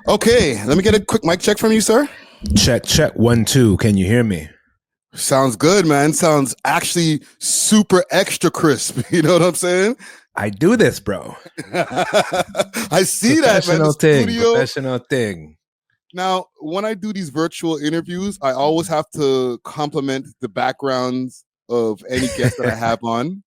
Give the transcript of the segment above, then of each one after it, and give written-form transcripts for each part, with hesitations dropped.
Okay, let me get a quick mic check from you, sir. Check, check, 1, 2. Can you hear me? Sounds good, man. Sounds actually super extra crisp. You know what I'm saying? I do this, bro. I see that, man. The studio. Professional thing. Now, when I do these virtual interviews, I always have to compliment the backgrounds of any guest that I have on.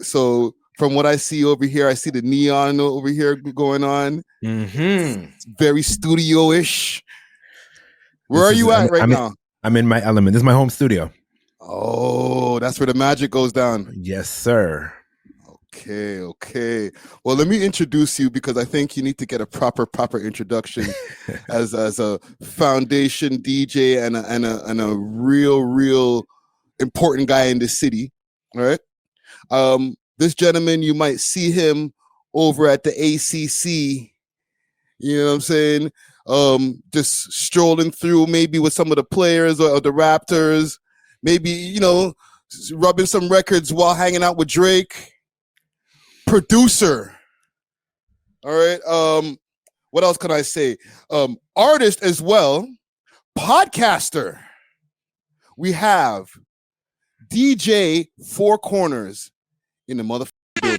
So from what I see over here, I see the neon over here going on. Mm-hmm. It's very studio-ish. Where are you at right now? I'm in my element. This is my home studio. Oh, that's where the magic goes down. Yes, sir. Okay. Well, let me introduce you because I think you need to get a proper introduction as a foundation DJ and a real important guy in the city. All right. This gentleman, you might see him over at the ACC. You know what I'm saying? Just strolling through, maybe with some of the players or the Raptors. Maybe rubbing some records while hanging out with Drake. Producer. All right. What else can I say? Artist as well. Podcaster. We have DJ 4KORNERS in the motherfucking building.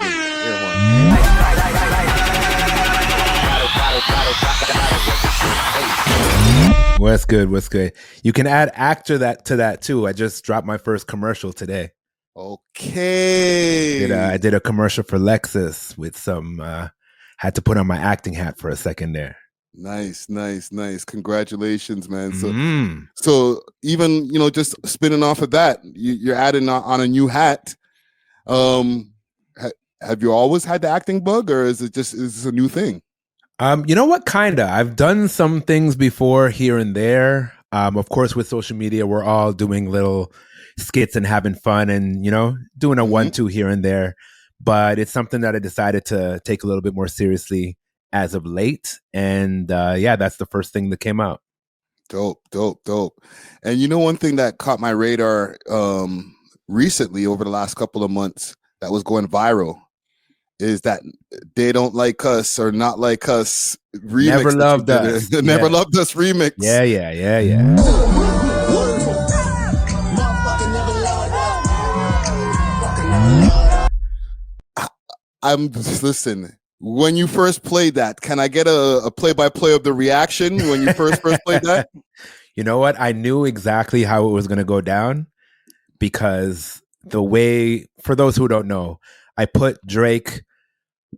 What's good? You can add actor to that too. I just dropped my first commercial today. Okay. I did a commercial for Lexus with some had to put on my acting hat for a second there. Nice. Congratulations, man. So even just spinning off of that, you're adding on a new hat. Have you always had the acting bug, or is this a new thing? You know what? Kinda. I've done some things before here and there. Of course, with social media, we're all doing little skits and having fun and doing a 1-2 here and there, but it's something that I decided to take a little bit more seriously as of late, and that's the first thing that came out. Dope. And one thing that caught my radar recently over the last couple of months that was going viral is that They Don't Like Us or Not Like Us remix. Never Loved Us. Never Loved Us remix. Yeah. Listen, when you first played that, can I get a play-by-play of the reaction when you first played that? You know what? I knew exactly how it was going to go down because the way, for those who don't know, I put Drake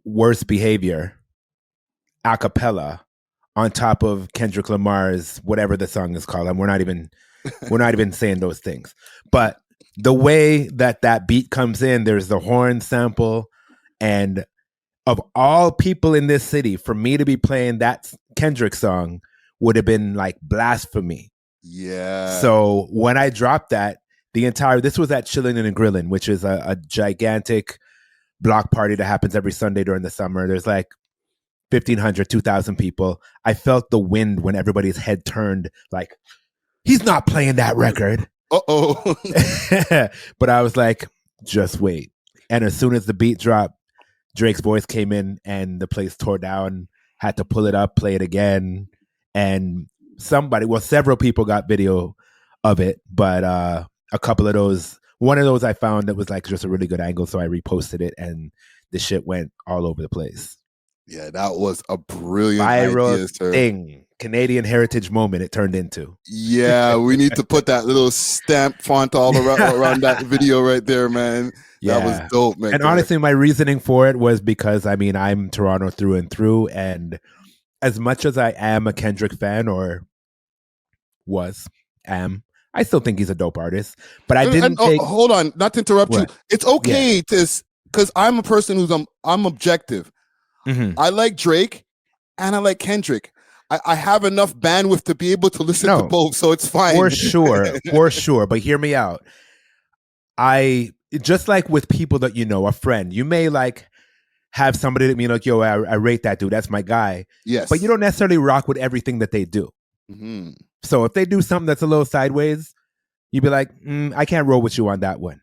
Worst Behavior a cappella on top of Kendrick Lamar's whatever the song is called. And we're not even saying those things. But the way that beat comes in, there's the horn sample. And of all people in this city, for me to be playing that Kendrick song would have been like blasphemy. Yeah. So when I dropped that, this was at Chillin' and Grillin', which is a gigantic block party that happens every Sunday during the summer. There's like 1,500, 2,000 people. I felt the wind when everybody's head turned like, he's not playing that record. Uh-oh. But I was like, just wait. And as soon as the beat dropped, Drake's voice came in and the place tore down, had to pull it up, play it again. And several people got video of it, but a couple of those, one of those I found that was like just a really good angle. So I reposted it and the shit went all over the place. Yeah, that was a brilliant viral idea, sir. Thing. Canadian heritage moment it turned into. Yeah, we need to put that little stamp font all around that video right there, man. Yeah. That was dope, man. And honestly, my reasoning for it was because, I'm Toronto through and through. And as much as I am a Kendrick fan I still think he's a dope artist. But I didn't hold on, not to interrupt you. It's okay because I'm a person who's I'm objective. Mm-hmm. I like Drake and I like Kendrick. I have enough bandwidth to be able to listen to both, so it's fine. For sure. But hear me out. I just like with people that a friend, you may like have somebody that like, yo, I rate that dude. That's my guy. Yes. But you don't necessarily rock with everything that they do. Mm-hmm. So if they do something that's a little sideways, you'd be like, I can't roll with you on that one.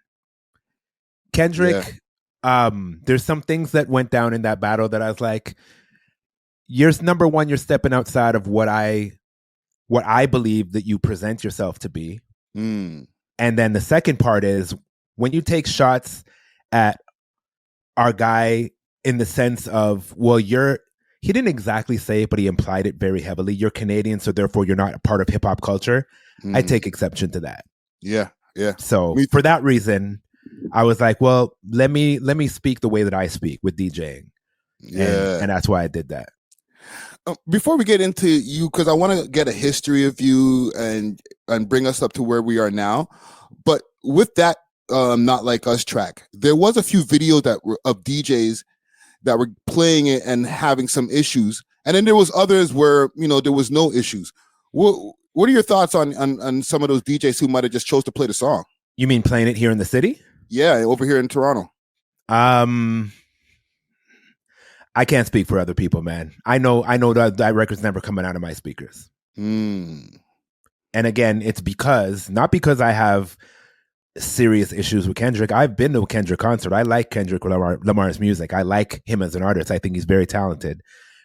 Kendrick, there's some things that went down in that battle that I was like, number one, you're stepping outside of what I believe that you present yourself to be. Mm. And then the second part is when you take shots at our guy in the sense of, well, he didn't exactly say it, but he implied it very heavily. You're Canadian, so therefore you're not a part of hip hop culture. Mm. I take exception to that. Yeah. So for that reason, I was like, well, let me speak the way that I speak with DJing. Yeah. And that's why I did that. Before we get into you, because I want to get a history of you and bring us up to where we are now. But with that Not Like Us track, there was a few videos of DJs that were playing it and having some issues. And then there was others where, there was no issues. What are your thoughts on some of those DJs who might have just chose to play the song? You mean playing it here in the city? Yeah, over here in Toronto. I can't speak for other people, man. I know that record's never coming out of my speakers. Mm. And again, it's not because I have serious issues with Kendrick. I've been to a Kendrick concert. I like Kendrick Lamar's music. I like him as an artist. I think he's very talented.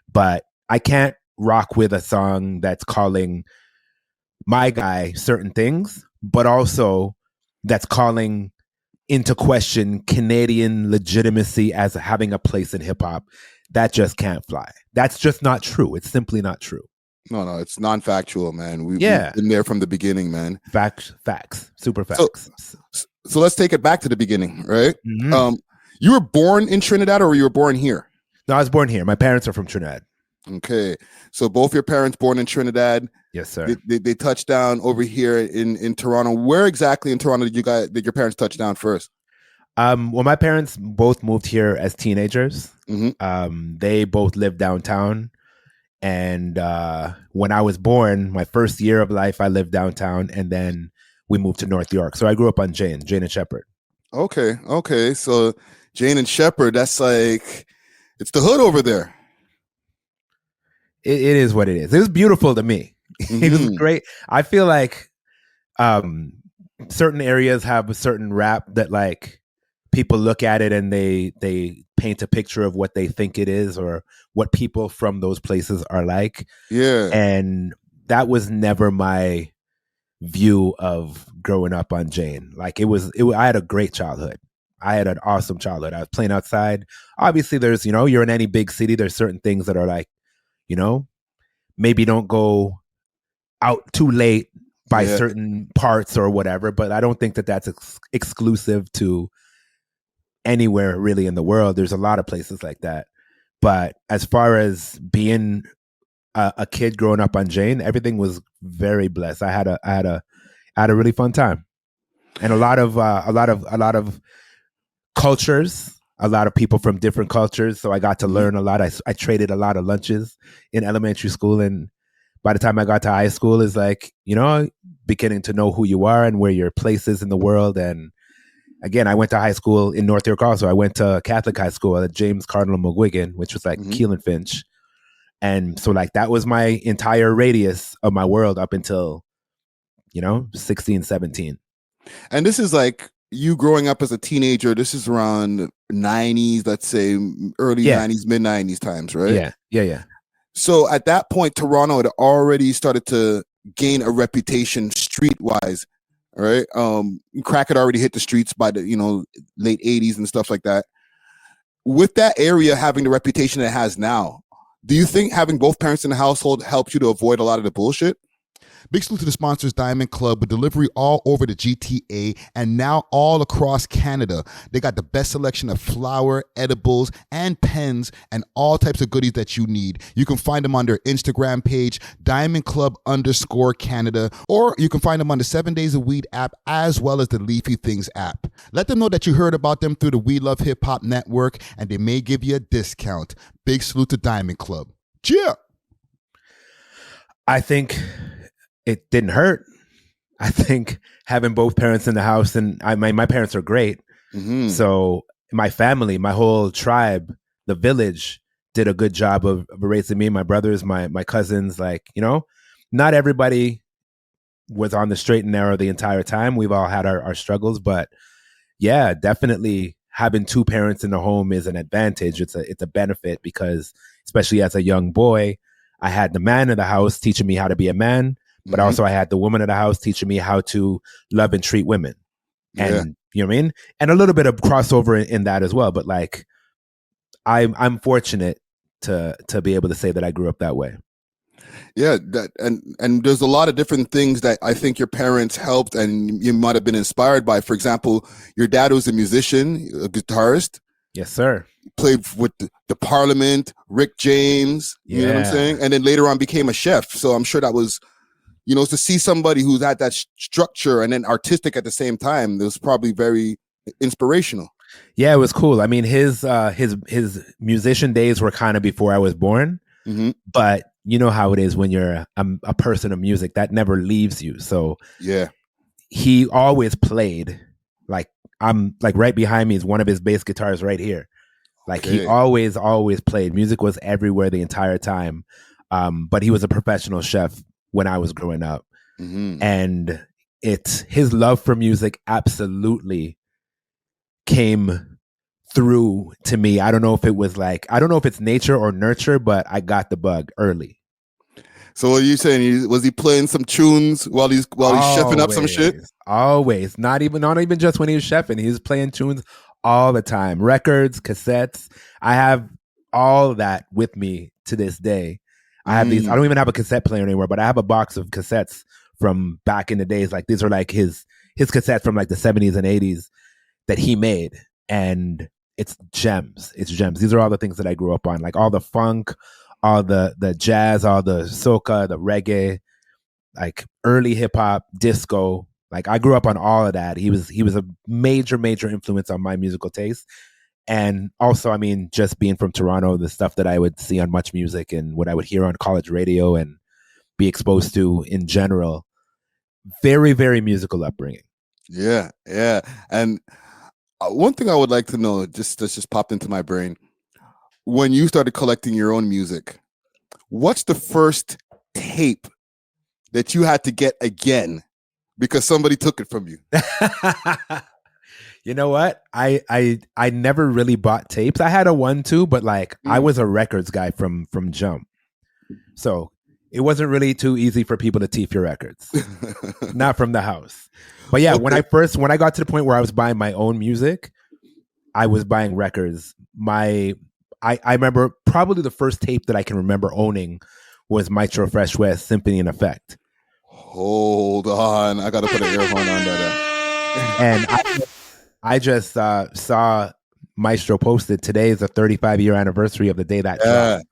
But I can't rock with a song that's calling my guy certain things, but also that's calling into question Canadian legitimacy as having a place in hip hop. That just can't fly. That's just not true. It's simply not true. No, it's non-factual, man. We've been there from the beginning, man. Facts, super facts. So let's take it back to the beginning, right? Mm-hmm. You were born in Trinidad, or you were born here? No, I was born here. My parents are from Trinidad. Okay, so both your parents born in Trinidad. Yes, sir. They touched down over here in Toronto. Where exactly in Toronto did your parents touch down first? Well, my parents both moved here as teenagers. Mm-hmm. They both lived downtown. And when I was born, my first year of life, I lived downtown. And then we moved to North York. So I grew up on Jane and Shepherd. Okay. So Jane and Shepherd, that's like, it's the hood over there. It is what it is. It was beautiful to me. Mm-hmm. It was great. I feel like certain areas have a certain rap that like people look at it and they paint a picture of what they think it is or what people from those places are like. Yeah. And that was never my view of growing up on Jane. Like I had a great childhood. I had an awesome childhood. I was playing outside. Obviously there's, you're in any big city, there's certain things that are like, maybe don't go out too late by certain parts or whatever, but I don't think that that's exclusive to anywhere really in the world. There's a lot of places like that. But as far as being a kid growing up on Jane, everything was very blessed. I had a really fun time, and a lot of cultures, a lot of people from different cultures. So I got to learn a lot. I traded a lot of lunches in elementary school, and by the time I got to high school, is like beginning to know who you are and where your place is in the world. And again, I went to high school in North York also. I went to Catholic high school at James Cardinal McGuigan, which was like Keelan Finch. And so like that was my entire radius of my world up until, 16, 17. And this is like you growing up as a teenager. This is around 90s, let's say early 90s, mid 90s times, right? Yeah. So at that point, Toronto had already started to gain a reputation streetwise. All right. Crack had already hit the streets by the, late 80s and stuff like that. With that area having the reputation it has now, do you think having both parents in the household helped you to avoid a lot of the bullshit? Big salute to the sponsors, Diamond Club, with delivery all over the GTA and now all across Canada. They got the best selection of flour, edibles, and pens, and all types of goodies that you need. You can find them on their Instagram page, DiamondClub_Canada, or you can find them on the 7 Days of Weed app, as well as the Leafy Things app. Let them know that you heard about them through the We Love Hip Hop Network, and they may give you a discount. Big salute to Diamond Club. Cheer! I think it didn't hurt. I think having both parents in the house, and my parents are great. Mm-hmm. So my family, my whole tribe, the village did a good job of raising me, my brothers, my cousins. Like, not everybody was on the straight and narrow the entire time. We've all had our struggles, but yeah, definitely having two parents in the home is an advantage. It's a benefit because especially as a young boy. I had the man in the house teaching me how to be a man, but also I had the woman in the house teaching me how to love and treat women. And you know what I mean? And a little bit of crossover in that as well. But like, I'm fortunate to be able to say that I grew up that way. Yeah, that and there's a lot of different things that I think your parents helped and you might have been inspired by. For example, your dad was a musician, a guitarist. Yes, sir. Played with the Parliament, Rick James, you know what I'm saying? And then later on became a chef. So I'm sure that was, you know, to see somebody who's had that structure and then artistic at the same time, it was probably very inspirational. Yeah, it was cool. I mean, his musician days were kind of before I was born, but you know how it is when you're a person of music, that never leaves you. So yeah, he always played. Like, I'm like right behind me is one of his bass guitars right here. Like he always played. Music was everywhere the entire time. But he was a professional chef when I was growing up. And it's his love for music absolutely came through to me. I don't know if it was like, I don't know if it's nature or nurture, but I got the bug early. So what are you saying? Was he playing some tunes while he's chefing up some shit? Always. Not even just when he was chefing. He was playing tunes all the time. Records, cassettes. I have all that with me to this day. I have these. I don't even have a cassette player anymore, but I have a box of cassettes from back in the days. Like these are like his cassettes from like the 70s and 80s that he made. And it's gems. It's gems. These are all the things that I grew up on. Like all the funk, all the jazz, all the soca, the reggae, like early hip hop, disco. Like I grew up on all of that. He was a major influence on my musical taste. And also, I mean, just being from Toronto, the stuff that I would see on Much Music and what I would hear on college radio and be exposed to in general, very, very musical upbringing. Yeah. And one thing I would like to know, that's just popped into my brain. When you started collecting your own music, what's the first tape that you had to get again because somebody took it from you? You know what? I never really bought tapes. I had a 1-2, but like I was a records guy from Jump. So it wasn't really too easy for people to teeth your records. Not from the house. But yeah, when I got to the point where I was buying my own music, I was buying records. I remember probably the first tape that I can remember owning was Maestro Fresh West Symphony in Effect. Hold on. I got to put an ear horn on that. And I just saw Maestro posted, today is the 35-year anniversary of the day that dropped.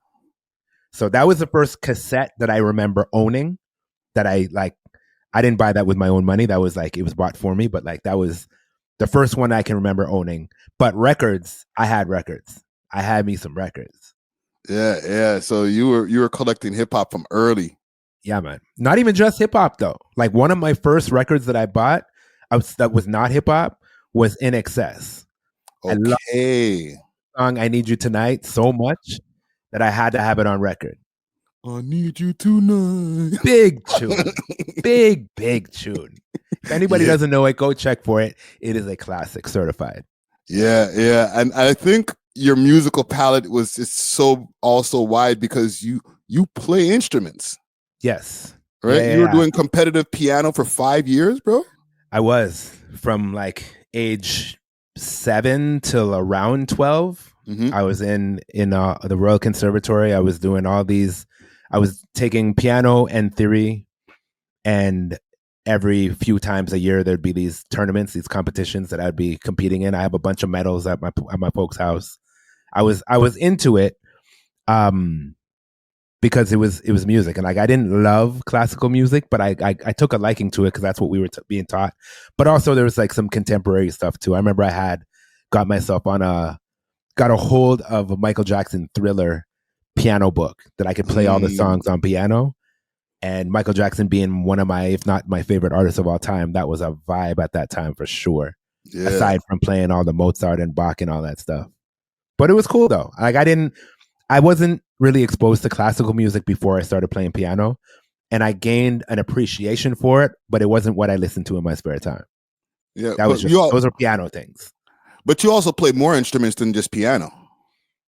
So that was the first cassette that I remember owning that I didn't buy that with my own money. That was like, it was bought for me, but like that was the first one I can remember owning. But records, I had records. I had me some records. Yeah. So you were collecting hip hop from early. Yeah, man. Not even just hip hop though. Like one of my first records that I bought that was not hip hop was In Excess. Okay. I love the song I Need You Tonight so much that I had to have it on record. I need you tonight. Big tune. big tune. If anybody doesn't know it, go check for it. It is a classic, certified. Yeah. And I think your musical palette was just so also wide because you play instruments. Yes. Right? You were doing competitive piano for 5 years, bro? I was from like age 7 till around 12. I was in the Royal Conservatory. I was doing all these. I was taking piano and theory, and every few times a year there'd be these tournaments, these competitions that I'd be competing in. I have a bunch of medals at my folks' house. I was into it because it was music, and like I didn't love classical music, but I took a liking to it because that's what we were being taught. But also there was like some contemporary stuff too. I remember I had got a hold of a Michael Jackson Thriller piano book that I could play all the songs on piano. And Michael Jackson being one of my, if not my favorite artists of all time, that was a vibe at that time for sure. Yeah. Aside from playing all the Mozart and Bach and all that stuff. But it was cool though. Like I wasn't really exposed to classical music before I started playing piano. And I gained an appreciation for it, but it wasn't what I listened to in my spare time. Yeah. Those are piano things. But you also play more instruments than just piano.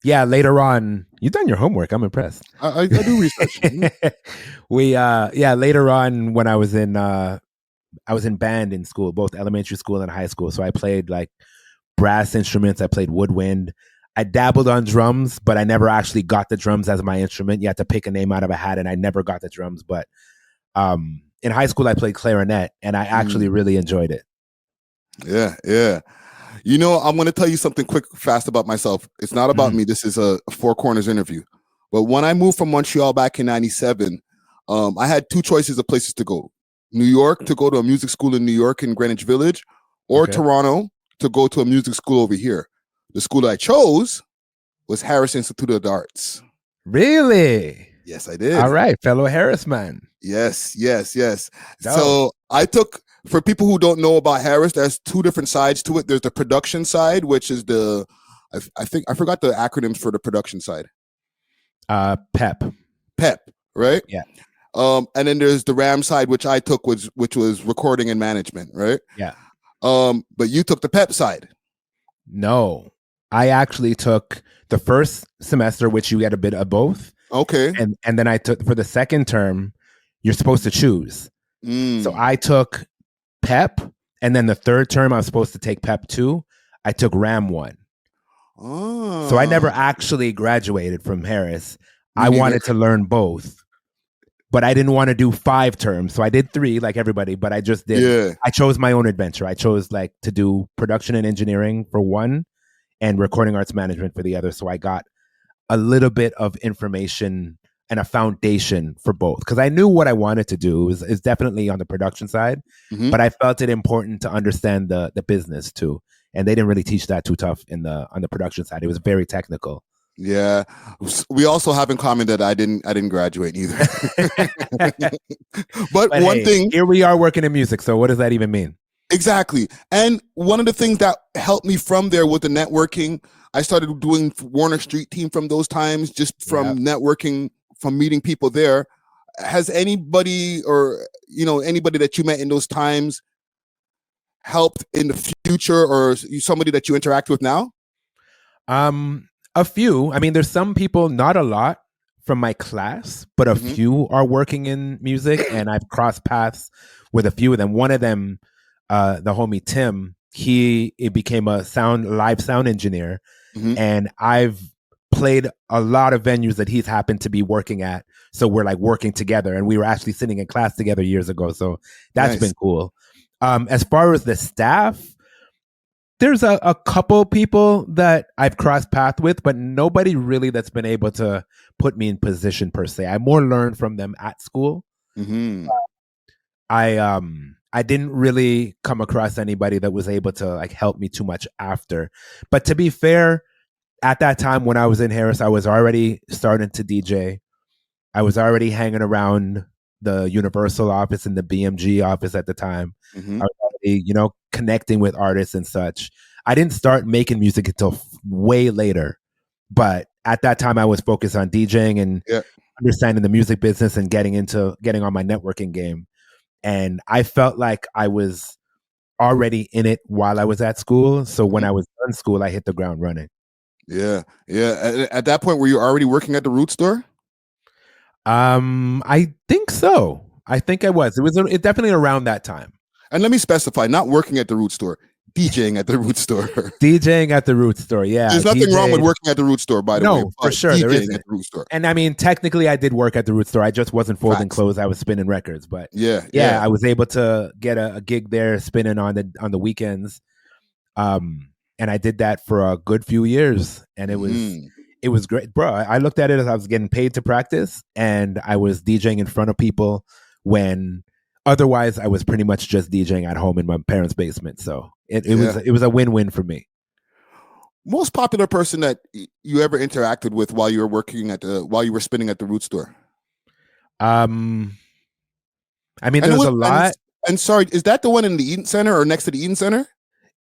yeah, later on, you've done your homework. I'm impressed. I do research. Later on when I was in band in school, both elementary school and high school. So I played like brass instruments. I played woodwind. I dabbled on drums, but I never actually got the drums as my instrument. You had to pick a name out of a hat, and I never got the drums. But in high school, I played clarinet, and I actually really enjoyed it. Yeah, yeah. You know, I'm going to tell you something quick, fast about myself. It's not about me. This is a Four Corners interview. But when I moved from Montreal back in 97, I had two choices of places to go. New York, to go to a music school in New York in Greenwich Village, or Toronto to go to a music school over here. The school I chose was Harris Institute of the Arts. Really? Yes, I did. All right, fellow Harris man. Yes. So I took, for people who don't know about Harris, there's two different sides to it. There's the production side, which is I think I forgot the acronyms for the production side. PEP, right? Yeah. And then there's the RAM side, which I took, which was recording and management, right? Yeah. But you took the PEP side. No, I actually took the first semester, which you get a bit of both. Okay. And then I took, for the second term, you're supposed to choose. So I took PEP, and then the third term I was supposed to take PEP 2. I took RAM 1. Oh. So I never actually graduated from Harris. I wanted to learn both, but I didn't want to do 5 terms. So I did 3 like everybody, but I just did. Yeah. I chose my own adventure. I chose like to do production and engineering for 1 and recording arts management for the other. So I got a little bit of information and a foundation for both, because I knew what I wanted to do is definitely on the production side, but I felt it important to understand the business too. And they didn't really teach that too tough on the production side. It was very technical. Yeah. We also have in common that I didn't graduate either. but one thing, here we are working in music. So what does that even mean? Exactly. And one of the things that helped me from there with the networking, I started doing Warner Street Team from those times, just from networking, from meeting people there. Has anybody anybody that you met in those times helped in the future, or somebody that you interact with now? A few. I mean, there's some people, not a lot from my class, but a few are working in music, and I've crossed paths with a few of them. One of them, the homie Tim, he became a live sound engineer, and I've played a lot of venues that he's happened to be working at. So we're like working together, and we were actually sitting in class together years ago. So that's been cool. As far as the staff, there's a couple people that I've crossed paths with, but nobody really that's been able to put me in position per se. I more learned from them at school. I didn't really come across anybody that was able to like help me too much after. But to be fair, at that time when I was in Harris, I was already starting to DJ. I was already hanging around the Universal office and the BMG office at the time. I was already, connecting with artists and such. I didn't start making music until way later. But at that time, I was focused on DJing and understanding the music business and getting on my networking game. And I felt like I was already in it while I was at school. So when I was done school, I hit the ground running. Yeah. At that point, were you already working at the Root store? I think so. I think I was. It definitely around that time. And let me specify, not working at the Root store, DJing at the Root store. DJing at the Root store, yeah. There's nothing wrong with working at the Root store, by the way. No, for sure, there isn't. At the Root store. And I mean, technically, I did work at the Root store. I just wasn't folding clothes. I was spinning records. But yeah, I was able to get a gig there, spinning on the weekends. And I did that for a good few years, and it was great, bro. I looked at it as I was getting paid to practice, and I was DJing in front of people when otherwise I was pretty much just DJing at home in my parents' basement. So it was a win-win for me. Most popular person that you ever interacted with while you were spinning at the Root store? I mean, there's a lot. And sorry, is that the one in the Eaton Center or next to the Eaton Center?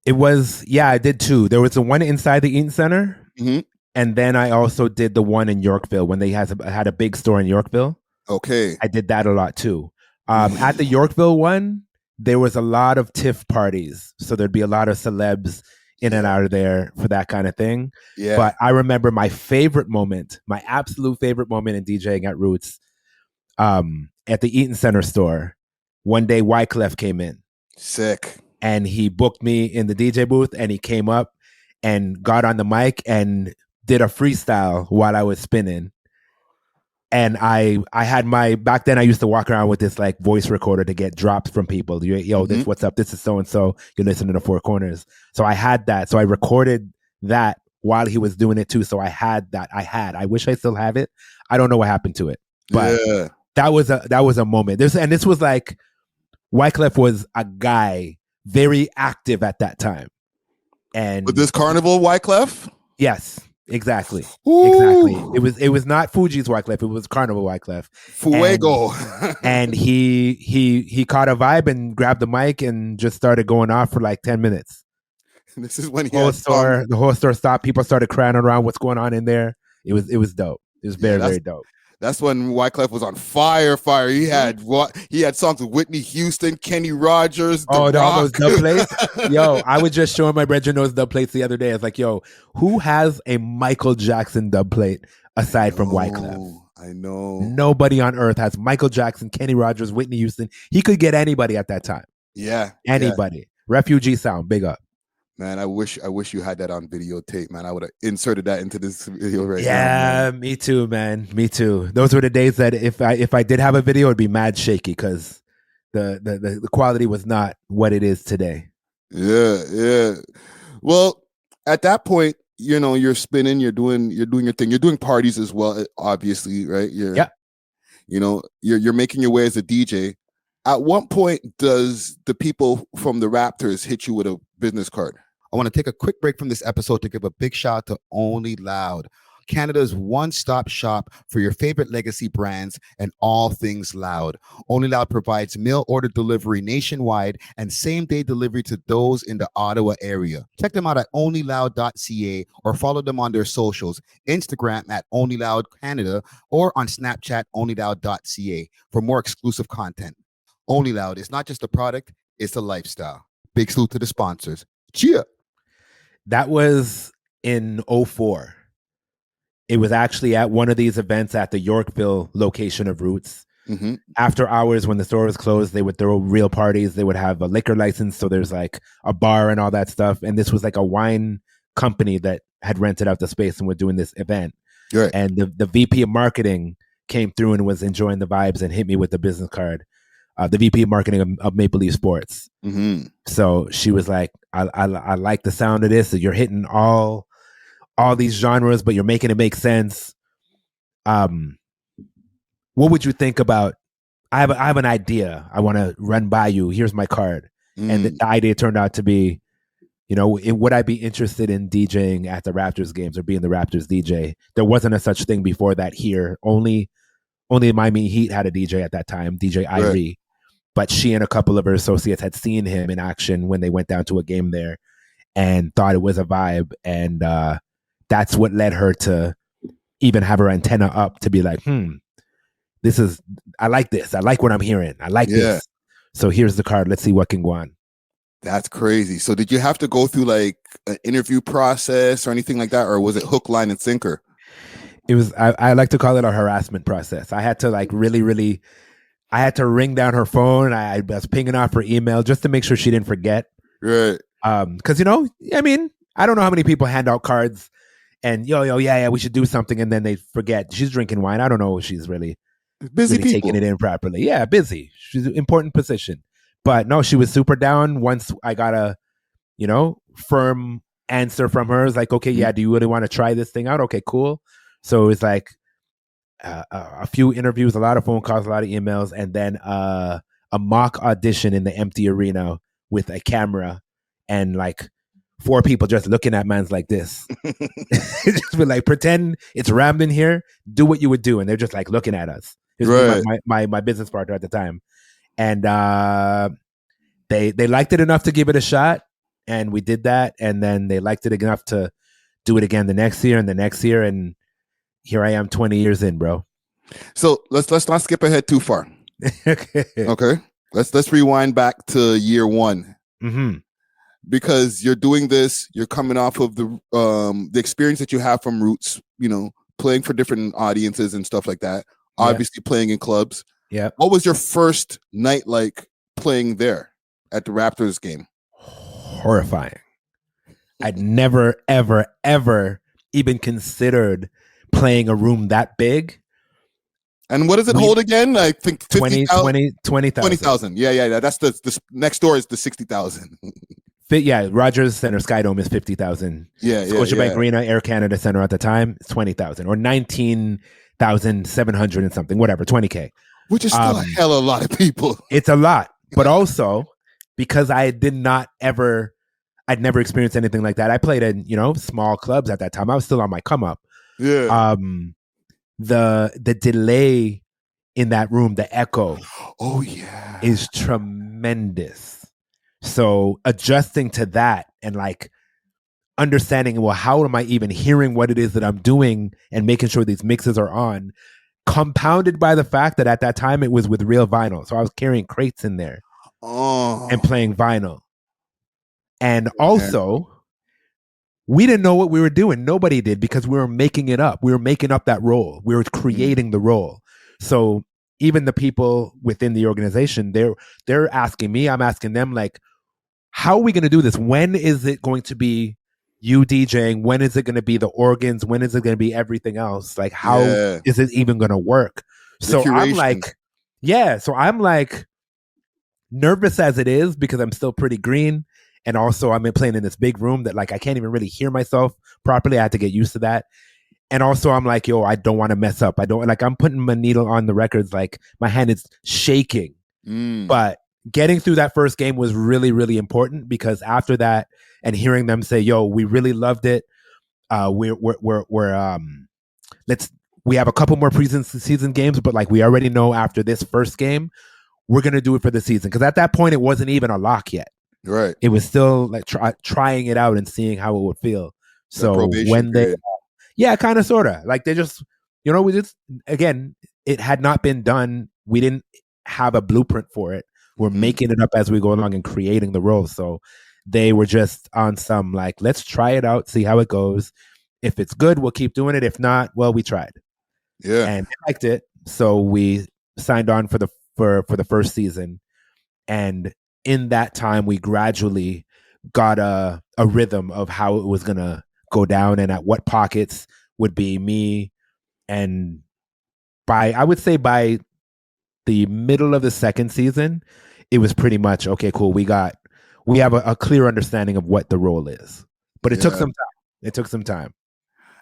It was, I did 2. There was the one inside the Eaton Center. And then I also did the one in Yorkville when they had a big store in Yorkville. Okay. I did that a lot too. At the Yorkville one, there was a lot of TIFF parties. So there'd be a lot of celebs in and out of there for that kind of thing. Yeah. But I remember my favorite moment, my absolute favorite moment in DJing at Roots, at the Eaton Center store. One day, Wyclef came in. Sick. And he booked me in the DJ booth, and he came up and got on the mic and did a freestyle while I was spinning. And I had back then I used to walk around with this like voice recorder to get drops from people. Yo, this what's up? This is so and so. You're listening to Four Corners. So I had that. So I recorded that while he was doing it too. So I had that. I wish I still have it. I don't know what happened to it, but that was a moment. This was like Wyclef was a guy very active at that time. And with this carnival Wyclef? Yes. Exactly. Ooh. Exactly. It was not Fuji's Wyclef. It was Carnival Wyclef. Fuego. And he caught a vibe and grabbed the mic and just started going off for like 10 minutes. This is when the whole store stopped. People started crying around what's going on in there. It was dope. It was very dope. That's when Wyclef was on fire. He had songs with Whitney Houston, Kenny Rogers. All those dub plates. Yo, I was just showing my brethren those dub plates the other day. I was like, yo, who has a Michael Jackson dub plate aside from Wyclef? I know. Nobody on earth has Michael Jackson, Kenny Rogers, Whitney Houston. He could get anybody at that time. Yeah. Anybody. Yeah. Refugee Sound, big up. Man, I wish you had that on videotape, man. I would have inserted that into this video right now. Yeah, me too, man. Me too. Those were the days that if I did have a video, it'd be mad shaky because the quality was not what it is today. Yeah. Well, at that point, you're spinning, you're doing your thing, you're doing parties as well, obviously, right? You're making your way as a DJ. At what point does the people from the Raptors hit you with a business card? I want to take a quick break from this episode to give a big shout out to Only Loud, Canada's one-stop shop for your favorite legacy brands and all things loud. Only Loud provides mail order delivery nationwide and same-day delivery to those in the Ottawa area. Check them out at onlyloud.ca or follow them on their socials, Instagram at onlyloudcanada or on Snapchat onlyloud.ca for more exclusive content. Only Loud is not just a product, it's a lifestyle. Big salute to the sponsors. Cheer. That was in 2004. It was actually at one of these events at the Yorkville location of Roots. Mm-hmm. After hours, when the store was closed, they would throw real parties. They would have a liquor license. So there's like a bar and all that stuff. And this was like a wine company that had rented out the space and were doing this event. Right. And the VP of marketing came through and was enjoying the vibes and hit me with the business card. The VP of marketing of Maple Leaf Sports. Mm-hmm. So she was like, I like the sound of this. So you're hitting all these genres, but you're making it make sense. What would you think about, I have an idea I want to run by you. Here's my card. And the idea turned out to be, would I be interested in DJing at the Raptors games or being the Raptors DJ? There wasn't a such thing before that here. Only Miami Heat had a DJ at that time, DJ Irie. Right. But she and a couple of her associates had seen him in action when they went down to a game there and thought it was a vibe. And that's what led her to even have her antenna up to be like, I like this. I like what I'm hearing. I like this. So here's the card. Let's see what can go on. That's crazy. So did you have to go through like an interview process or anything like that? Or was it hook, line, and sinker? It was, I like to call it a harassment process. I had to like really, I had to ring down her phone. I was pinging off her email just to make sure she didn't forget. Right. Because, I don't know how many people hand out cards and yeah, we should do something. And then they forget she's drinking wine. I don't know if she's really busy really taking it in properly. Yeah, busy. She's an important position. But no, she was super down. Once I got a, firm answer from her, it's like, okay, yeah, do you really want to try this thing out? Okay, cool. So it's like a few interviews, a lot of phone calls, a lot of emails, and then a mock audition in the empty arena with a camera and like 4 people just looking at mans like this. Just be like, pretend it's rammed in here, do what you would do. And they're just like looking at us. This was my business partner at the time. And they liked it enough to give it a shot. And we did that. And then they liked it enough to do it again the next year and the next year. And here I am 20 years in, bro. So let's not skip ahead too far. Okay. Let's rewind back to year 1. Mm-hmm. because you're doing this, you're coming off of the experience that you have from Roots, you know, playing for different audiences and stuff like that. Yeah. Obviously playing in clubs. Yeah. What was your first night like playing there at the Raptors game? Horrifying. I'd never, ever, ever even considered playing a room that big. And what does it hold again? I think 20,000. 20,000. Yeah. That's the next door is the 60,000. Yeah, Rogers Center Skydome is 50,000. Yeah, Scotiabank Arena, Air Canada Center at the time is 20,000 or 19,700 and something, whatever, 20K. Which is still a hell of a lot of people. It's a lot, but also because I'd never experienced anything like that. I played in, you know, small clubs at that time. I was still on my come up. Yeah. The delay in that room, the echo, is tremendous. So adjusting to that and like understanding, well, how am I even hearing what it is that I'm doing and making sure these mixes are on, compounded by the fact that at that time it was with real vinyl. So I was carrying crates in there and playing vinyl. And also, we didn't know what we were doing. Nobody did, because we were making it up. We were making up that role. We were creating the role. So even the people within the organization, they're asking me, I'm asking them, like, how are we going to do this? When is it going to be you DJing? When is it going to be the organs? When is it going to be everything else? Like, how is it even going to work? So I'm like, nervous as it is, because I'm still pretty green. And also I'm playing in this big room that like, I can't even really hear myself properly. I had to get used to that. And also I'm like, yo, I don't want to mess up. I'm putting my needle on the records. Like my hand is shaking, but getting through that first game was really, really important, because after that and hearing them say, yo, we really loved it. We have a couple more season games, but like, we already know after this first game, we're going to do it for the season. Cause at that point it wasn't even a lock yet. Right. It was still like trying it out and seeing how it would feel. So when they, kind of, sort of like, they just, you know, again, it had not been done. We didn't have a blueprint for it. We're making it up as we go along and creating the role. So they were just on some like, let's try it out, see how it goes. If it's good, we'll keep doing it. If not, well, we tried. Yeah. And they liked it. So we signed on for the first season. And in that time, we gradually got a rhythm of how it was going to go down and at what pockets would be me. And I would say by the middle of the second season, it was pretty much, okay, cool. We have a clear understanding of what the role is, but it took some time.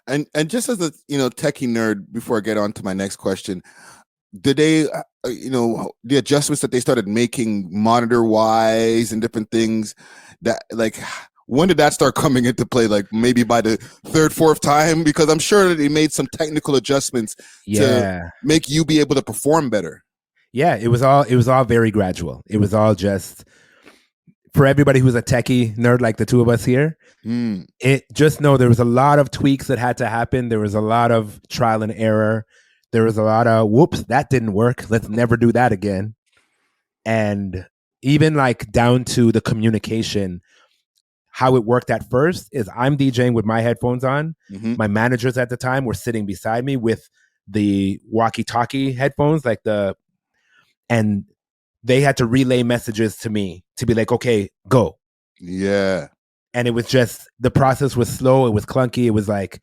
And just as a, you know, techie nerd, before I get on to my next question, did they, you know, the adjustments that they started making monitor wise and different things, that like, when did that start coming into play? Like maybe by the third, fourth time, because I'm sure that they made some technical adjustments to make you be able to perform better. Yeah, it was all very gradual. It was all just, for everybody who's a techie nerd like the two of us here, just know there was a lot of tweaks that had to happen. There was a lot of trial and error. There was a lot of, whoops, that didn't work. Let's never do that again. And even like down to the communication, how it worked at first is I'm DJing with my headphones on. My managers at the time were sitting beside me with the walkie-talkie headphones, and they had to relay messages to me to be like, okay, go. Yeah. And it was just, the process was slow. It was clunky. It was like,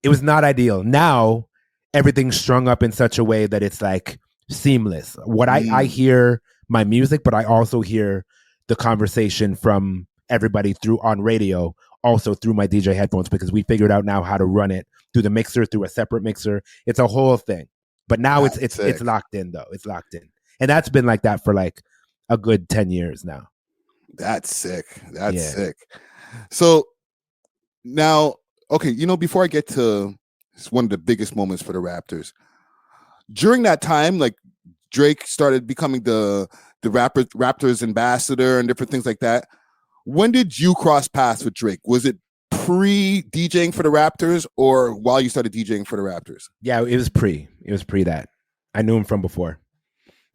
it was not ideal. Now everything's strung up in such a way that it's like seamless. I hear my music, but I also hear the conversation from everybody through on radio, also through my DJ headphones, because we figured out now how to run it through the mixer, through a separate mixer. It's a whole thing. But now it's locked in though. It's locked in. And that's been like that for like a good 10 years now. That's sick. That's sick. So now, okay, you know, before I get to one of the biggest moments for the Raptors, during that time, like Drake started becoming the Raptors ambassador and different things like that. When did you cross paths with Drake? Was it pre-DJing for the Raptors or while you started DJing for the Raptors? Yeah, it was pre that. I knew him from before.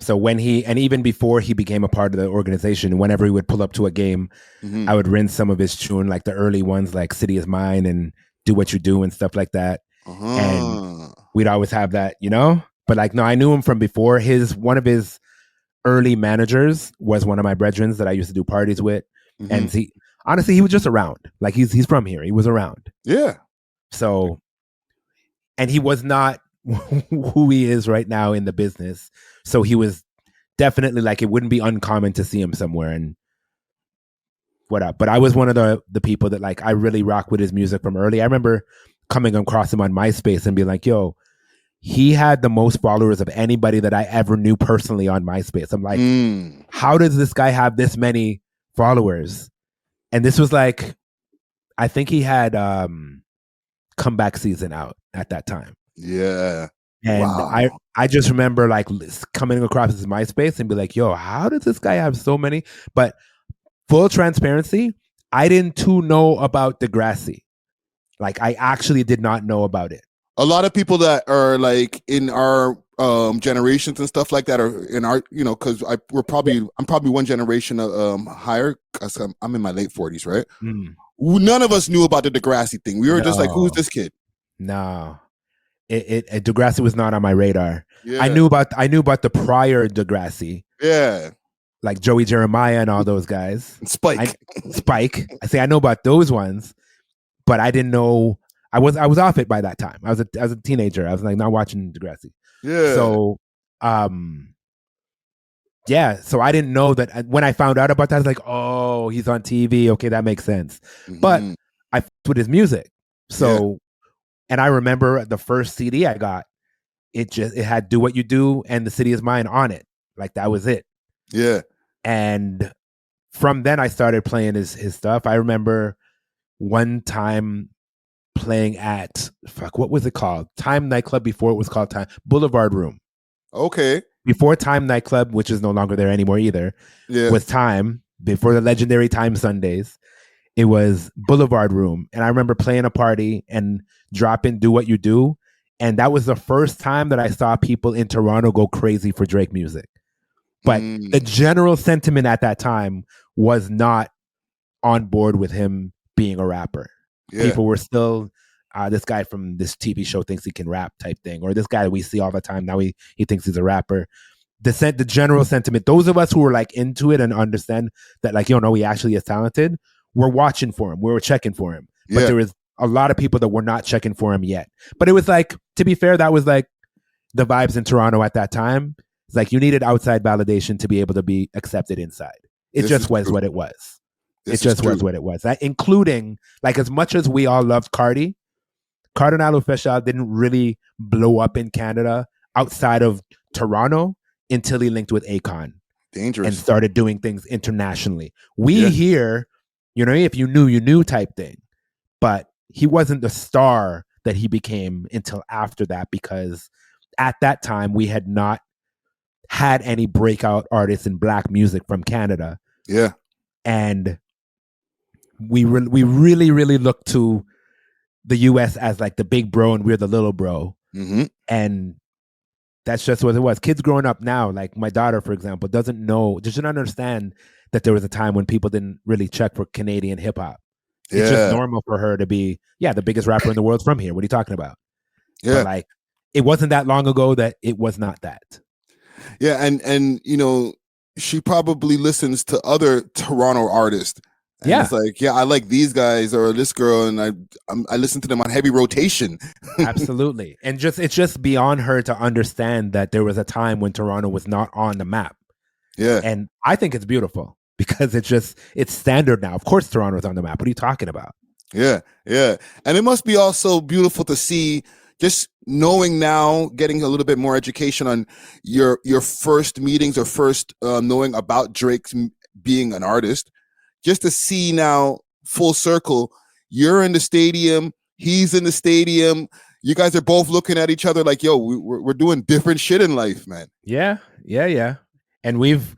So when and even before he became a part of the organization, whenever he would pull up to a game, Mhm. I would rinse some of his tune, like the early ones, like City Is Mine and Do What You Do and stuff like that. And we'd always have that, you know? But like, no, I knew him from before. One of his early managers was one of my brethren that I used to do parties with. Mhm. And honestly, he was just around. Like he's from here. He was around. Yeah. So, and he was not who he is right now in the business. So he was definitely like, it wouldn't be uncommon to see him somewhere and what up. But I was one of the people that like, I really rock with his music from early. I remember coming across him on MySpace and being like, yo, he had the most followers of anybody that I ever knew personally on MySpace. I'm like, how does this guy have this many followers? And this was like, I think he had Comeback Season out at that time. Yeah. And wow. I just remember like coming across his MySpace and be like, yo, how does this guy have so many? But full transparency, I didn't too know about Degrassi. Like I actually did not know about it. A lot of people that are like in our generations and stuff like that are in our, you know, because I'm probably one generation higher because I'm in my late 40s, right? None of us knew about the Degrassi thing. We were just like, who's this kid? No. Degrassi was not on my radar. Yeah. I knew about the prior Degrassi. Yeah. Like Joey Jeremiah and all those guys. Spike. I know about those ones, but I didn't know. I was off it by that time. I was a teenager. I was like not watching Degrassi. Yeah. So, yeah. So I didn't know that. When I found out about that, I was like, oh, he's on TV. Okay, that makes sense. But I f***ed with his music. So, and I remember the first CD I got, it had Do What You Do and The City Is Mine on it. Like that was it. Yeah. And from then I started playing his stuff. I remember one time playing at what was it called? Time Nightclub before it was called Time Boulevard Room. Okay. Before Time Nightclub, which is no longer there anymore either, was Time. Before the legendary Time Sundays, it was Boulevard Room. And I remember playing a party and dropping Do What You Do. And that was the first time that I saw people in Toronto go crazy for Drake music. But the general sentiment at that time was not on board with him being a rapper. Yeah. People were still, this guy from this TV show thinks he can rap type thing, or this guy that we see all the time now he thinks he's a rapper. The general sentiment, those of us who were like into it and understand that like, you know, he actually is talented, we're watching for him. We were checking for him. But there was a lot of people that were not checking for him yet. But it was like, to be fair, that was like the vibes in Toronto at that time. It's like you needed outside validation to be able to be accepted inside. It just was what it was. It just was what it was. That, including, like, as much as we all loved Cardi, Cardinal Official didn't really blow up in Canada outside of Toronto until he linked with Akon. Dangerous. And started doing things internationally. We here, you know, if you knew, you knew type thing. But he wasn't the star that he became until after that, because at that time we had not had any breakout artists in Black music from Canada. Yeah. And we really, really looked to the US as like the big bro and we're the little bro. Mm-hmm. And that's just what it was. Kids growing up now, like my daughter, for example, doesn't understand that there was a time when people didn't really check for Canadian hip hop. It's just normal for her to be, the biggest rapper in the world from here. What are you talking about? Yeah. But like, it wasn't that long ago that it was not that. Yeah. And you know, she probably listens to other Toronto artists. And it's like, I like these guys or this girl, and I listen to them on heavy rotation. Absolutely. And it's just beyond her to understand that there was a time when Toronto was not on the map. Yeah. And I think it's beautiful because it's standard now. Of course Toronto's on the map. What are you talking about? Yeah. Yeah. And it must be also beautiful to see, just knowing now, getting a little bit more education on your first meetings or first knowing about Drake being an artist. Just to see now, full circle, you're in the stadium, he's in the stadium. You guys are both looking at each other like, yo, we're doing different shit in life, man. Yeah. And we've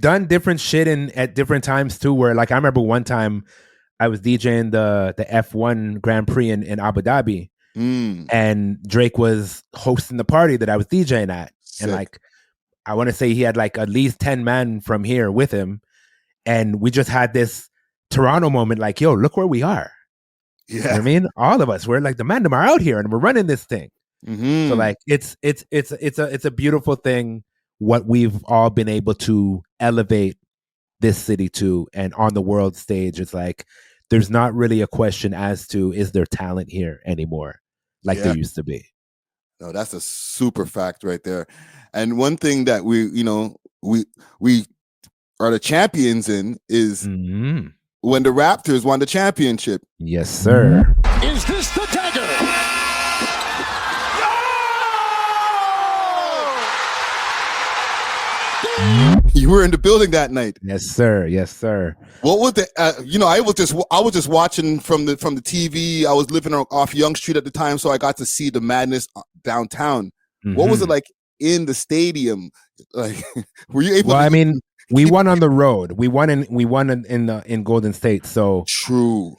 done different shit at different times too. Where like I remember one time I was DJing the F1 Grand Prix in Abu Dhabi, and Drake was hosting the party that I was DJing at, and like I want to say he had like at least 10 men from here with him. And we just had this Toronto moment like, yo, look where we are. Yeah. You know what I mean? All of us, we're like the men are out here and we're running this thing. So like it's a beautiful thing what we've all been able to elevate this city to, and on the world stage, it's like there's not really a question as to is there talent here anymore like there used to be. No, that's a super fact right there. And one thing that we are the champions in is when the Raptors won the championship. Yes, sir. Is this the dagger? You were in the building that night. Yes, sir. Yes, sir. What was the? I was just watching from the TV. I was living off Yonge Street at the time, so I got to see the madness downtown. What was it like in the stadium? Like, were you able? Well, I mean, we won on the road. We won in Golden State. So true.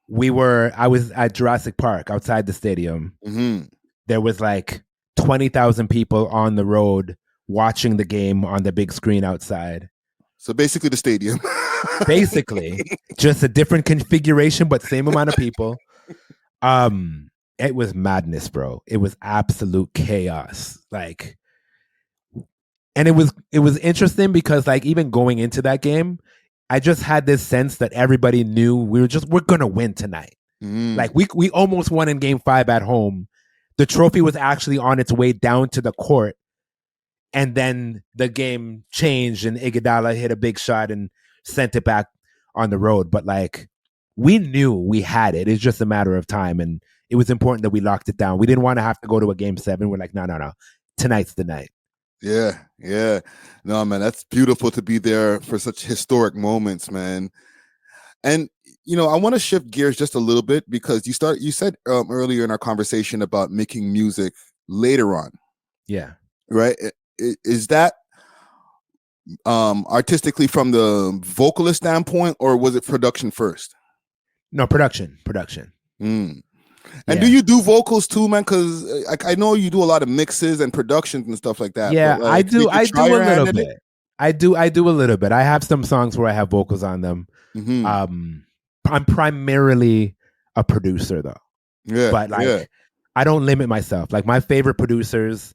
I was at Jurassic Park outside the stadium. There was like 20,000 people on the road watching the game on the big screen outside. So basically the stadium. Basically, just a different configuration, but same amount of people. It was madness, bro. It was absolute chaos. Like, and it was interesting because like even going into that game, I just had this sense that everybody knew we're gonna win tonight. Like we almost won in game 5 at home. The trophy was actually on its way down to the court. And then the game changed and Iguodala hit a big shot and sent it back on the road. But like, we knew we had it. It's just a matter of time. And it was important that we locked it down. We didn't want to have to go to a game 7. We're like, no. Tonight's the night. Yeah. No, man, that's beautiful to be there for such historic moments, man. And, I want to shift gears just a little bit because you said earlier in our conversation about making music later on. Yeah. Right. Is that artistically from the vocalist standpoint, or was it production first? No, production. And do you do vocals too, man? Because I know you do a lot of mixes and productions and stuff like that. Yeah, like, I do. I do a little bit. It? I do a little bit. I have some songs where I have vocals on them. I'm primarily a producer though. Yeah, but like I don't limit myself. Like my favorite producers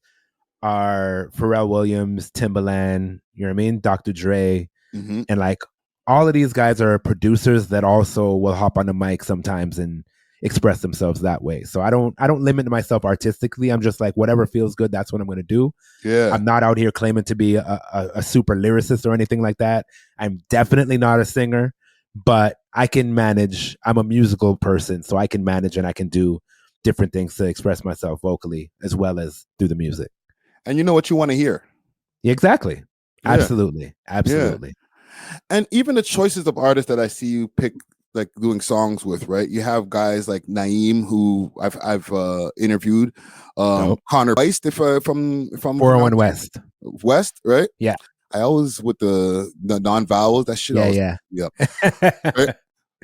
are Pharrell Williams, Timbaland, you know what I mean? Dr. Dre. And like all of these guys are producers that also will hop on the mic sometimes and express themselves that way. So I don't limit myself artistically. I'm just like, whatever feels good, that's what I'm going to do. Yeah. I'm not out here claiming to be a super lyricist or anything like that. I'm definitely not a singer, but I can manage. I'm a musical person, so I can manage and I can do different things to express myself vocally as well as through the music. And you know what you want to hear. Exactly. Yeah. Absolutely. Yeah. And even the choices of artists that I see you pick, like doing songs with, right? You have guys like Naeem, who I've interviewed, Connor Weist, if from 401 West, right? Yeah. I always with the non-vowels, that shit. Yeah. Right?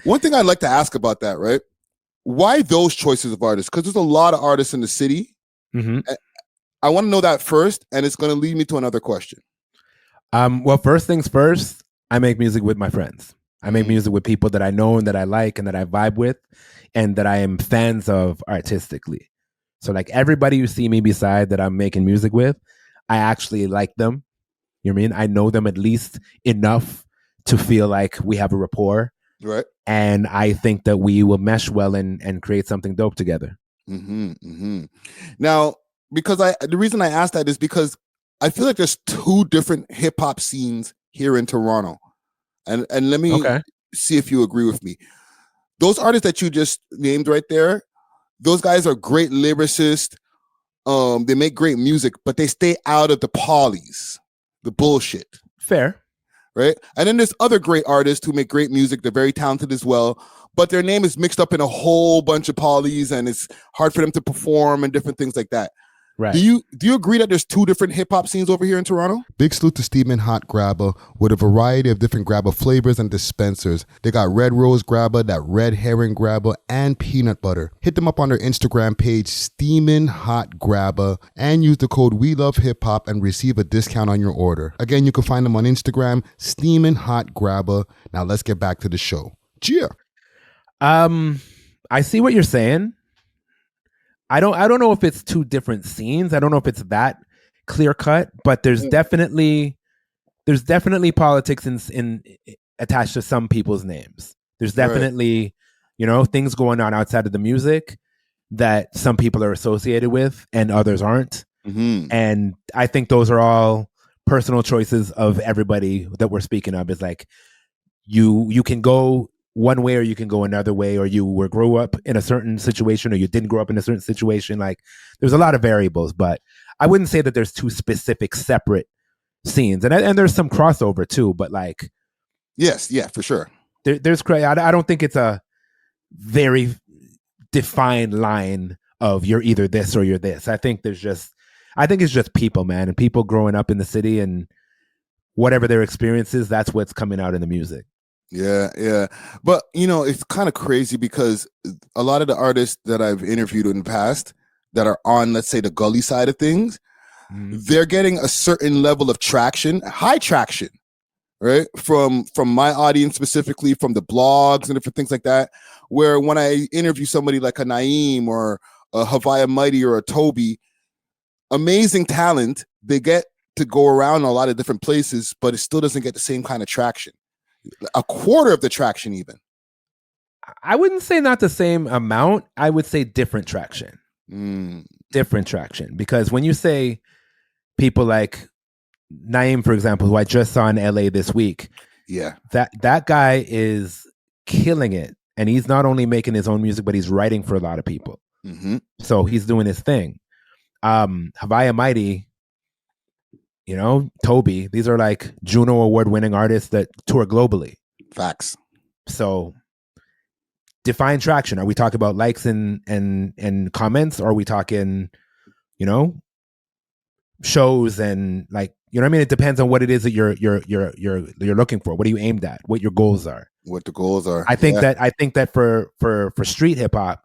One thing I'd like to ask about that, right? Why those choices of artists? Because there's a lot of artists in the city. I want to know that first, and it's going to lead me to another question. Well, first things first, I make music with my friends. I make music with people that I know and that I like and that I vibe with and that I am fans of artistically. So like everybody you see me beside that I'm making music with, I actually like them. You know what I mean? I know them at least enough to feel like we have a rapport. Right. And I think that we will mesh well and create something dope together. Now, because the reason I asked that is because I feel like there's 2 different hip hop scenes here in Toronto. And let me see if you agree with me. Those artists that you just named right there, those guys are great lyricists. They make great music, but they stay out of the polys, the bullshit. Fair. Right? And then there's other great artists who make great music. They're very talented as well, but their name is mixed up in a whole bunch of polys and it's hard for them to perform and different things like that. Right. Do you agree that there's two different hip hop scenes over here in Toronto? Big salute to Steamin' Hot Grabba with a variety of different grabba flavors and dispensers. They got red rose grabba, that red herring grabba, and peanut butter. Hit them up on their Instagram page, Steamin' Hot Grabba, and use the code We Love Hip Hop and receive a discount on your order. Again, you can find them on Instagram, Steamin' Hot Grabba. Now let's get back to the show. Cheer. I see what you're saying. I don't know if it's two different scenes. I don't know if it's that clear cut, but there's definitely politics in attached to some people's names. There's definitely, things going on outside of the music that some people are associated with and others aren't. Mm-hmm. And I think those are all personal choices of everybody that we're speaking of. Is like you can go one way or you can go another way, or you grew up in a certain situation or you didn't grow up in a certain situation. Like there's a lot of variables, but I wouldn't say that there's two specific separate scenes, and there's some crossover too, but like yes, yeah, for sure. I don't think it's a very defined line of you're either this or you're this. I think it's just people, man, and people growing up in the city and whatever their experience is, that's what's coming out in the music. Yeah. But, it's kind of crazy because a lot of the artists that I've interviewed in the past that are on, let's say, the gully side of things, they're getting a certain level of traction, high traction, right? From my audience, specifically from the blogs and different things like that, where when I interview somebody like a Naeem or a Havaya Mighty or a Toby, amazing talent, they get to go around a lot of different places, but it still doesn't get the same kind of traction. A quarter of the traction, even. I wouldn't say not the same amount. I would say different traction. Different traction. Because when you say people like Naeem, for example, who I just saw in LA this week, that guy is killing it. And he's not only making his own music, but he's writing for a lot of people. Mm-hmm. So he's doing his thing. Havaya Mighty, Toby, these are like Juno award-winning artists that tour globally. Facts. So define traction. Are we talking about likes and comments? Or are we talking, shows and like, I mean? It depends on what it is that you're looking for. What are you aimed at? What your goals are? What the goals are. I think that for street hip hop,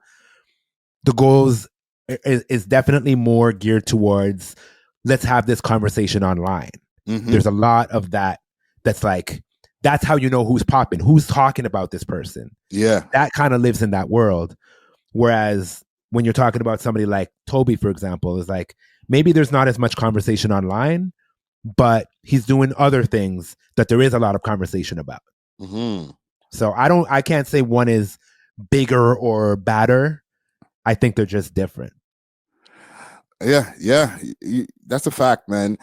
the goals is definitely more geared towards, let's have this conversation online. Mm-hmm. There's a lot of that. That's like, that's how you know who's popping, who's talking about this person. Yeah. That kind of lives in that world. Whereas when you're talking about somebody like Toby, for example, is like, maybe there's not as much conversation online, but he's doing other things that there is a lot of conversation about. Mm-hmm. So I can't say one is bigger or badder. I think they're just different. Yeah. That's a fact, man.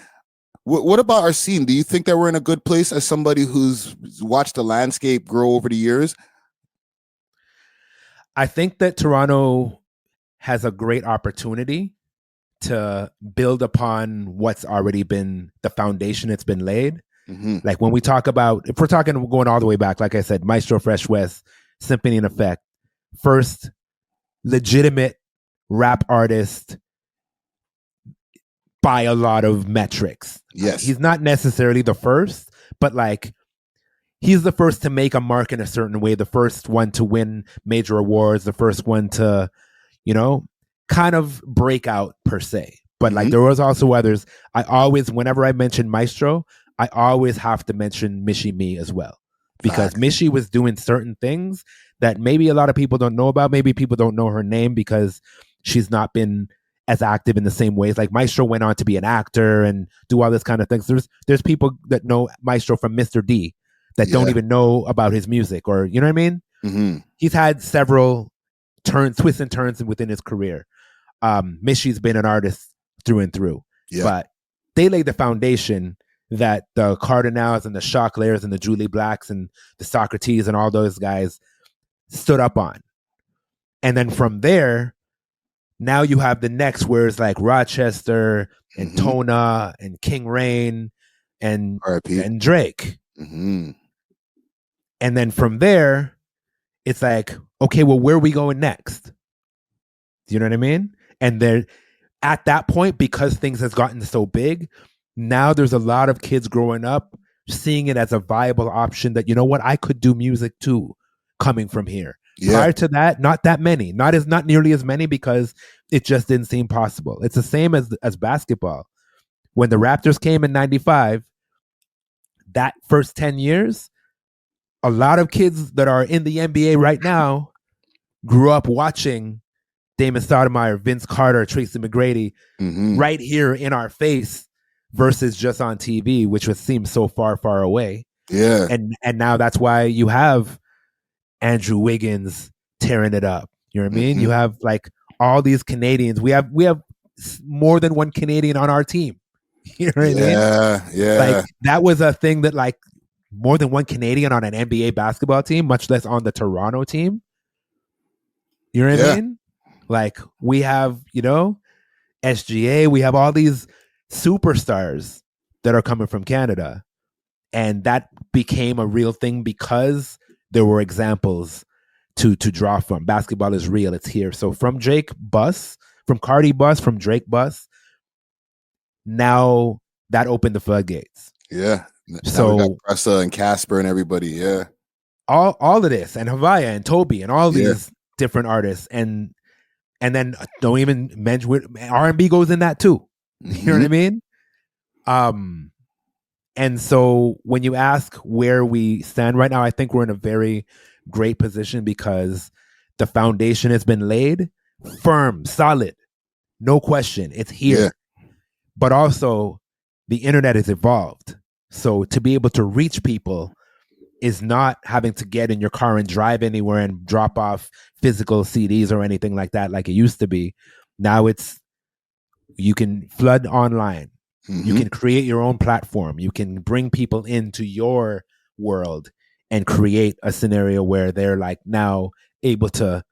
What about our scene? Do you think that we're in a good place as somebody who's watched the landscape grow over the years? I think that Toronto has a great opportunity to build upon what's already been the foundation that's been laid. Mm-hmm. Like when we talk about, if we're talking going all the way back, like I said, Maestro Fresh West, Symphony in Effect, first legitimate rap artist by a lot of metrics. Yes. He's not necessarily the first, but like he's the first to make a mark in a certain way, the first one to win major awards, the first one to, kind of break out per se. But like there was also others. Whenever I mention Maestro, I always have to mention Mishi Me as well. Because Mishi was doing certain things that maybe a lot of people don't know about. Maybe people don't know her name because she's not been as active in the same ways. Like Maestro went on to be an actor and do all this kind of things. There's people that know Maestro from Mr. D that don't even know about his music, or you know what I mean? Mm-hmm. He's had several twists and turns within his career. Mishi's been an artist through and through, but they laid the foundation that the Cardinals and the Shock Layers and the Julie Blacks and the Socrates and all those guys stood up on. And then from there, now you have the next, where it's like Rochester and Tona and King Rain and Drake. Mm-hmm. And then from there, it's like, okay, well, where are we going next? Do you know what I mean? And at that point, because things has gotten so big, now there's a lot of kids growing up seeing it as a viable option that, you know what, I could do music too, coming from here. Prior to that, not that many, not nearly as many, because it just didn't seem possible. It's the same as basketball. When the Raptors came in 95, that first 10 years, a lot of kids that are in the NBA right now grew up watching Damon Stoudemire, Vince Carter, Tracy McGrady right here in our face versus just on TV, which would seem so far, far away. Yeah. And now that's why you have Andrew Wiggins tearing it up. You know what I mean? You have like all these Canadians. We have more than one Canadian on our team. You know what I mean? Yeah. Like that was a thing that like more than one Canadian on an NBA basketball team, much less on the Toronto team. You know what I mean? Like we have, you know, SGA, we have all these superstars that are coming from Canada. And that became a real thing because there were examples to draw from. Basketball is real, it's here. So from Drake bus, from Cardi bus, from Drake bus, now that opened the floodgates. Yeah. Now so we got Pressa and Casper and everybody. Yeah. All of this, and Havaya and Toby and all these different artists, and then don't even mention R&B goes in that too. You know what I mean? And so when you ask where we stand right now, I think we're in a very great position because the foundation has been laid firm, solid, no question. It's here. Yeah. But also the internet has evolved. So to be able to reach people is not having to get in your car and drive anywhere and drop off physical CDs or anything like that like it used to be. Now it's, you can flood online. You can create your own platform. You can bring people into your world and create a scenario where they're like now able to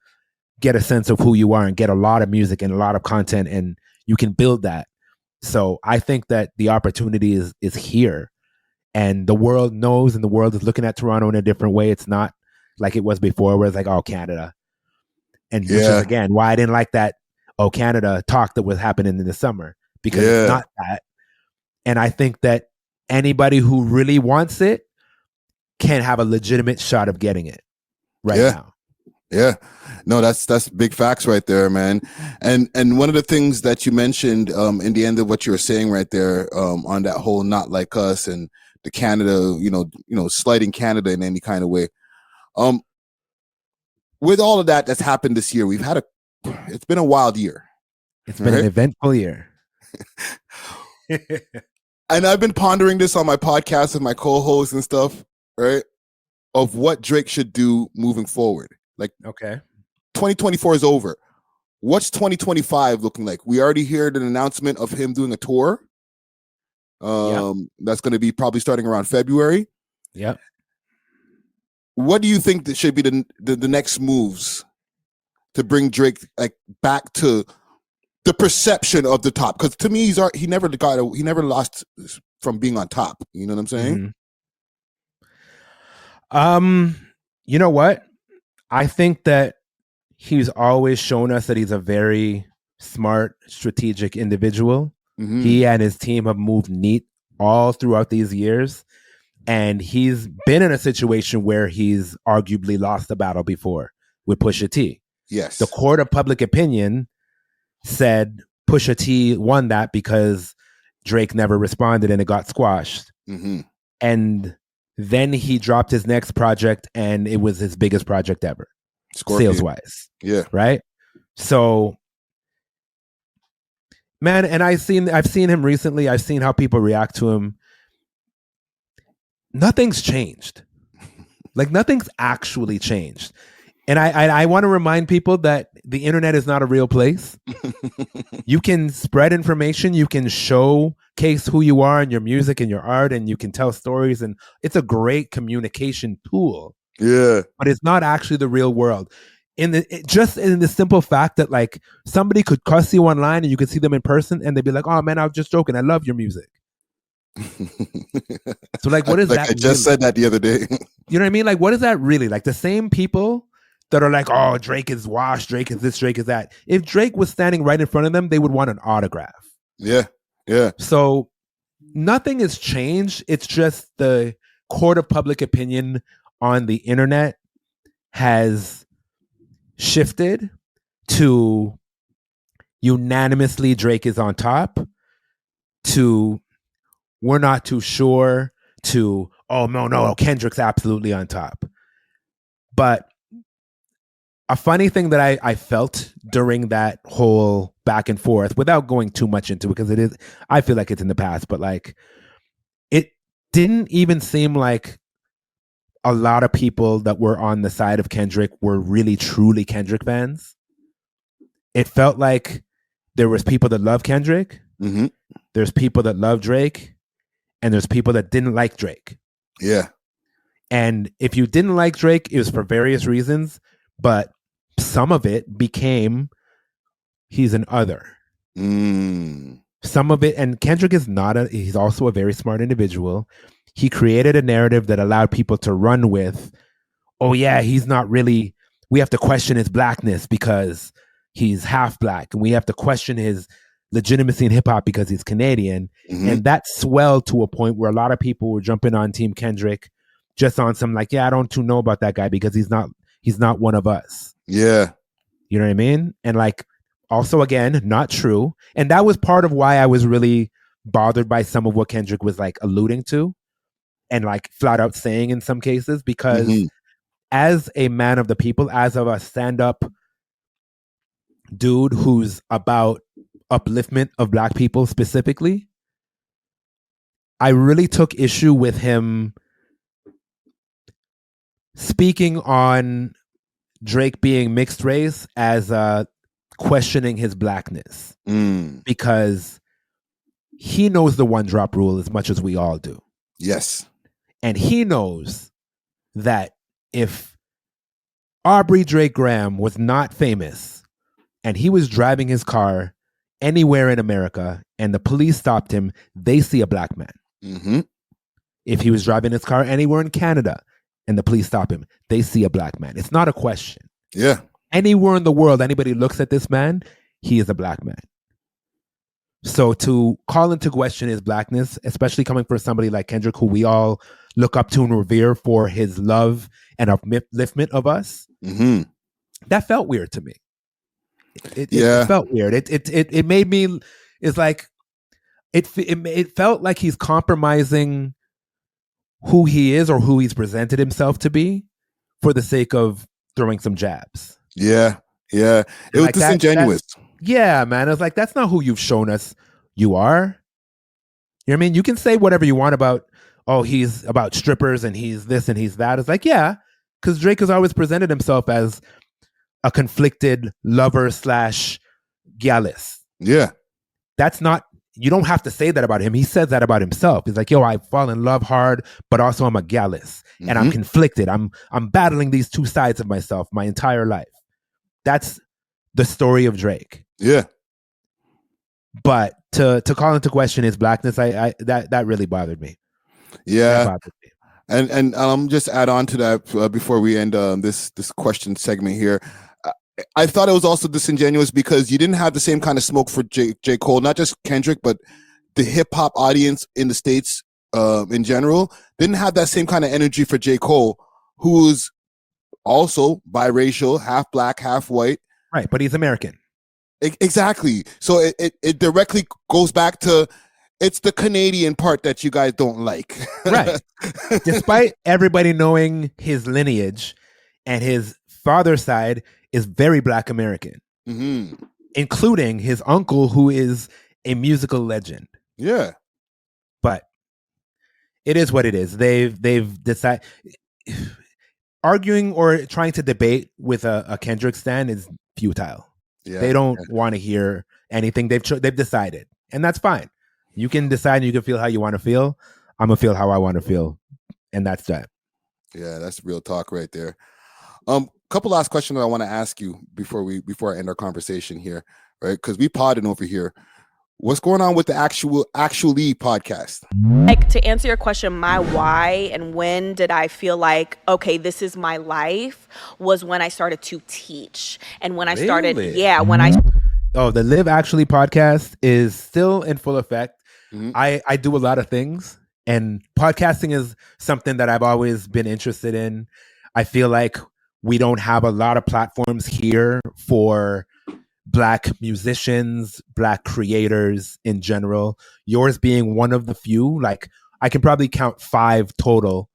get a sense of who you are and get a lot of music and a lot of content, and you can build that. So I think that the opportunity is here, and the world knows, and the world is looking at Toronto in a different way. It's not like it was before where it's like, oh, Canada. And which is, again, why I didn't like that, oh, Canada talk that was happening in the summer, because it's not that. And I think that anybody who really wants it can have a legitimate shot of getting it now. Yeah. No, that's big facts right there, man. And one of the things that you mentioned in the end of what you were saying right there on that whole not like us and the Canada, you know, slighting Canada in any kind of way. With all of that's happened this year, it's been a wild year. It's been an eventful year. And I've been pondering this on my podcast with my co-hosts and stuff, right? Of what Drake should do moving forward. Like, okay, 2024 is over. What's 2025 looking like? We already heard an announcement of him doing a tour. That's going to be probably starting around February. Yep. What do you think that should be the next moves to bring Drake like back to the perception of the top? Because to me, he never lost from being on top. You know what I'm saying? You know what? I think that he's always shown us that he's a very smart, strategic individual. He and his team have moved neat all throughout these years. And he's been in a situation where he's arguably lost the battle before with Pusha T. Yes. The court of public opinion said Pusha T won that because Drake never responded and it got squashed. And then he dropped his next project and it was his biggest project ever, sales-wise. Yeah. Right? So, man, and I've seen him recently. I've seen how people react to him. Nothing's changed. Like, nothing's actually changed. And I want to remind people that the internet is not a real place. You can spread information. You can showcase who you are in your music and your art, and you can tell stories. And it's a great communication tool. Yeah. But it's not actually the real world. Just in the simple fact that, like, somebody could cuss you online and you could see them in person and they'd be like, oh, man, I was just joking. I love your music. So, like, what is that? I just said that the other day. You know what I mean? Like, what is that really? Like, the same people that are like, oh, Drake is washed, Drake is this, Drake is that. If Drake was standing right in front of them, they would want an autograph. Yeah. Yeah. So nothing has changed. It's just the court of public opinion on the internet has shifted to unanimously Drake is on top, to we're not too sure, to oh no, Kendrick's absolutely on top. But a funny thing that I felt during that whole back and forth, without going too much into it, because it is, I feel like it's in the past, but like it didn't even seem like a lot of people that were on the side of Kendrick were really truly Kendrick fans. It felt like there was people that love Kendrick, Mm-hmm. there's people that love Drake, and there's people that didn't like Drake. Yeah. And if you didn't like Drake, it was for various reasons, but some of it became he's an other. Some of it, and Kendrick is not he's also a very smart individual. He created a narrative that allowed people to run with, oh yeah, he's not really, we have to question his blackness because he's half black, and we have to question his legitimacy in hip hop because he's Canadian. Mm-hmm. And that swelled to a point where a lot of people were jumping on Team Kendrick just on some like, yeah, I don't too know about that guy because he's not one of us. Yeah. You know what I mean? And like, also again, not true. And that was part of why I was really bothered by some of what Kendrick was like alluding to and like flat out saying in some cases, because as a man of the people, as of a stand-up dude who's about upliftment of black people specifically, I really took issue with him speaking on Drake being mixed race as questioning his blackness, because he knows the one drop rule as much as we all do. Yes. And he knows that if Aubrey Drake Graham was not famous and he was driving his car anywhere in America and the police stopped him, they see a black man. Mm-hmm. If he was driving his car anywhere in Canada and the police stop him, they see a black man. It's not a question. Yeah. Anywhere in the world, anybody looks at this man, he is a black man. So to call into question his blackness, especially coming from somebody like Kendrick, who we all look up to and revere for his love and upliftment of us, that felt weird to me. It felt weird. It made me, it's like, it felt like he's compromising who he is or who he's presented himself to be for the sake of throwing some jabs. Yeah. Yeah. It was like disingenuous. Yeah, man. I was like, that's not who you've shown us you are. You know what I mean? You can say whatever you want about, oh, he's about strippers and he's this and he's that. It's like, yeah, because Drake has always presented himself as a conflicted lover / gallus. Yeah. That's not, you don't have to say that about him. He says that about himself. He's like, yo, I fall in love hard, but also I'm a gallus and I'm conflicted. I'm battling these two sides of myself my entire life. That's the story of Drake. Yeah. But to call into question his blackness, that really bothered me. Yeah. Bothered me. And just add on to that before we end this question segment here. I thought it was also disingenuous because you didn't have the same kind of smoke for J. Cole, not just Kendrick, but the hip hop audience in the States in general didn't have that same kind of energy for J. Cole, who's also biracial, half black, half white. Right, but he's American. Exactly. So it directly goes back to, it's the Canadian part that you guys don't like. Right. Despite everybody knowing his lineage and his father's side is very black American, including his uncle, who is a musical legend. Yeah. But it is what it is. They've decided, arguing or trying to debate with a Kendrick stan is futile. Yeah, they don't want to hear anything. They've decided, and that's fine. You can decide. And you can feel how you want to feel. I'm gonna feel how I want to feel, and that's that. Yeah, that's real talk right there. Couple last questions that I want to ask you before I end our conversation here, right? Because we podding over here. What's going on with the actually podcast? Like, to answer your question, my why and when did I feel like, okay, this is my life, was when I started to teach. And when I started, Really? The Live Actually podcast is still in full effect. Mhm. I do a lot of things, and podcasting is something that I've always been interested in. I feel like we don't have a lot of platforms here for Black musicians, Black creators in general. Yours being one of the few. Like, I can probably count 5 total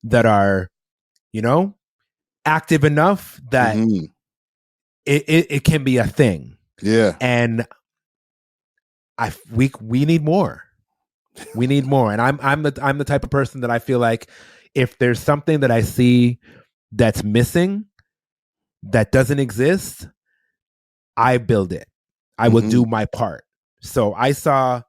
that are, active enough that Mhm. it can be a thing. Yeah. And we need more. We need more. And I'm the type of person that I feel like if there's something that I see that's missing, that doesn't exist, I build it. I will do my part. So I saw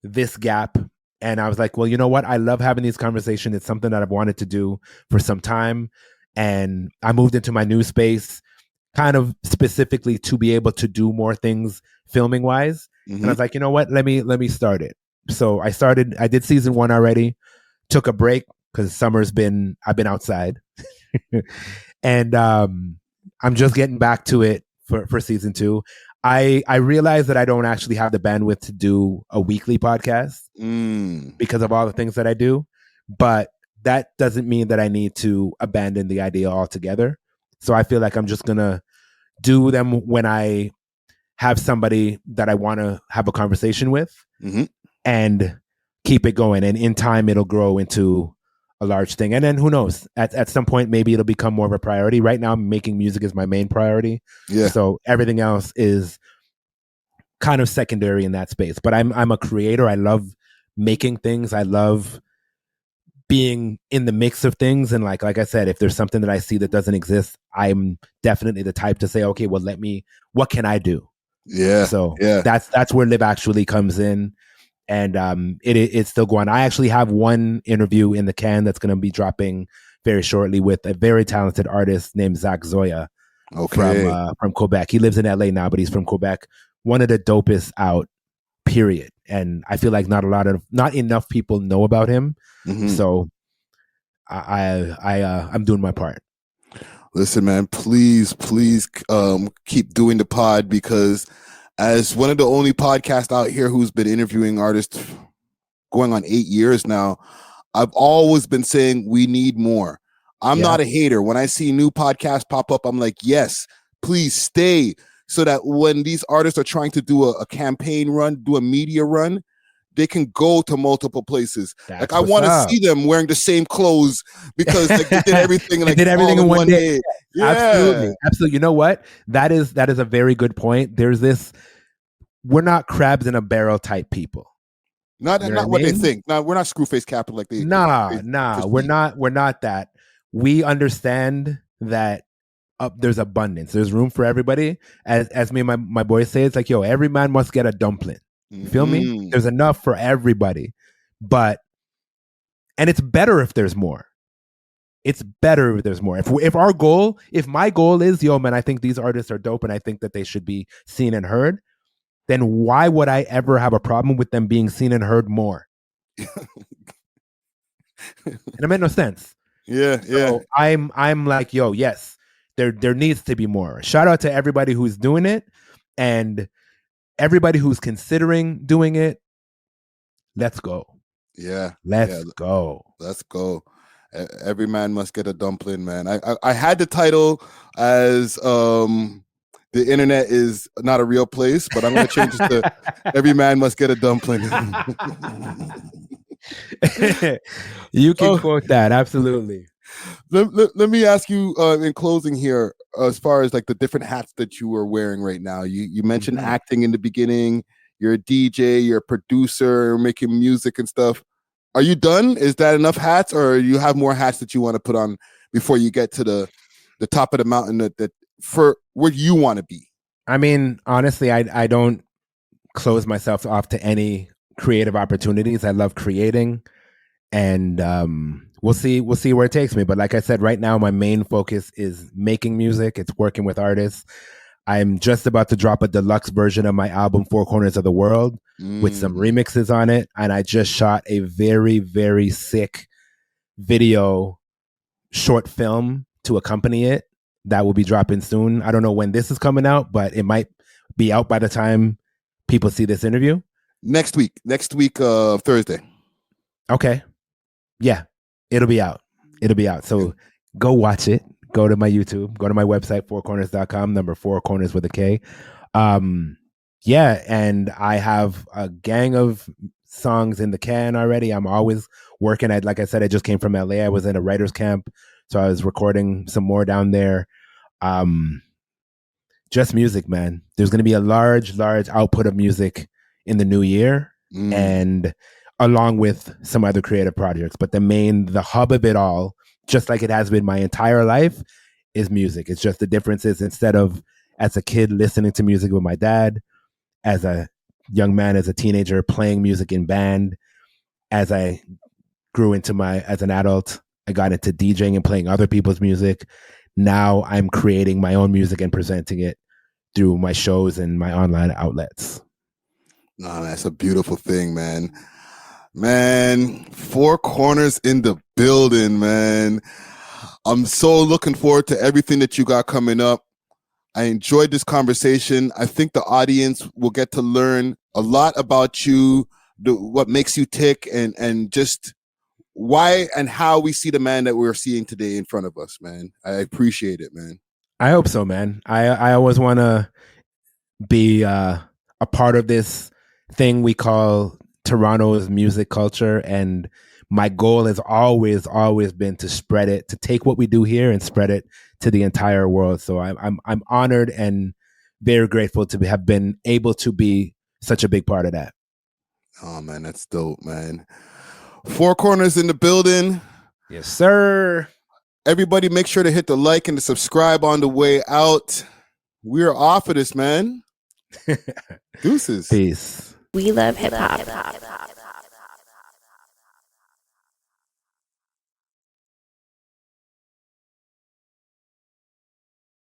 this gap and I was like, well, you know what? I love having these conversations. It's something that I've wanted to do for some time. And I moved into my new space kind of specifically to be able to do more things filming wise. And I was like, you know what? Let me start it. So I did season 1 already, took a break because I've been outside. And I'm just getting back to it for season 2. I realized that I don't actually have the bandwidth to do a weekly podcast because of all the things that I do. But that doesn't mean that I need to abandon the idea altogether. So I feel like I'm just going to do them when I have somebody that I want to have a conversation with and keep it going. And in time, it'll grow into a large thing. And then who knows, at some point, maybe it'll become more of a priority. Right now, making music is my main priority. Yeah. So everything else is kind of secondary in that space. But I'm a creator. I love making things. I love being in the mix of things. And like I said, if there's something that I see that doesn't exist, I'm definitely the type to say, okay, well, what can I do? Yeah. So yeah. that's where Live Actually comes in. And it's still going. I actually have one interview in the can that's going to be dropping very shortly with a very talented artist named Zach Zoya from Quebec. He lives in LA now, but he's from Quebec. One of the dopest out, period. And I feel like not enough people know about him. So I'm doing my part. Listen, man, please keep doing the pod, because as one of the only podcasts out here who's been interviewing artists going on 8 years now, I've always been saying we need more. I'm not a hater. When I see new podcasts pop up, I'm like, yes, please stay, so that when these artists are trying to do a campaign run, do a media run, they can go to multiple places. Like, I want to see them wearing the same clothes because they did everything like in one day. Yeah. Absolutely. You know what? That is a very good point. There's this, we're not crabs in a barrel type people. Not what they think. No, we're not Screwface Capital like they. Nah. We're not that. We understand that there's abundance. There's room for everybody. As me and my boys say, it's like, yo, every man must get a dumpling. You feel me? There's enough for everybody. And it's better if there's more. It's better if there's more. If my goal is, yo, man, I think these artists are dope and I think that they should be seen and heard, then why would I ever have a problem with them being seen and heard more? And it made no sense. Yeah. So I'm like, yo, yes, there needs to be more. Shout out to everybody who's doing it and everybody who's considering doing it. Let's go. Yeah. Let's go. Let's go. Every man must get a dumpling, man. I had the title as the internet is not a real place, but I'm going to change it to every man must get a dumpling. You can quote that. Absolutely. Let me ask you in closing here, as far as like the different hats that you are wearing right now. You mentioned acting in the beginning. You're a DJ, you're a producer, making music and stuff. Are you done? Is that enough hats, or you have more hats that you want to put on before you get to the top of the mountain that for where you want to be? I mean, honestly, I don't close myself off to any creative opportunities. I love creating, and we'll see where it takes me. But like I said, right now my main focus is making music. It's working with artists. I'm just about to drop a deluxe version of my album, 4 Corners of the World, with some remixes on it. And I just shot a very, very sick video short film to accompany it that will be dropping soon. I don't know when this is coming out, but it might be out by the time people see this interview. Next week, Thursday. Okay. Yeah, it'll be out. So go watch it. Go to my YouTube. Go to my website, 4korners.com, number 4 corners with a K. Yeah, and I have a gang of songs in the can already. I'm always working. Like I said, I just came from LA. I was in a writer's camp, so I was recording some more down there. Just music, man. There's going to be a large output of music in the new year, and along with some other creative projects. But the hub of it all, just like it has been my entire life, is music. It's just the difference is, instead of as a kid listening to music with my dad, as a young man, as a teenager, playing music in band, as I grew into as an adult, I got into DJing and playing other people's music. Now I'm creating my own music and presenting it through my shows and my online outlets. No, that's a beautiful thing, man. Man, 4 Corners in the building, man. I'm so looking forward to everything that you got coming up. I enjoyed this conversation. I think the audience will get to learn a lot about you, what makes you tick, and just why and how we see the man that we're seeing today in front of us, man. I appreciate it, man. I hope so, man. I always want to be a part of this thing we call Toronto's music culture, and my goal has always been to spread it, to take what we do here and spread it to the entire world. So I'm honored and very grateful to have been able to be such a big part of that. Oh man, that's dope, man. 4 Corners in the building. Yes, sir. Everybody make sure to hit the like and the subscribe on the way out. We're off of this, man. Deuces. Peace. We love hip hop.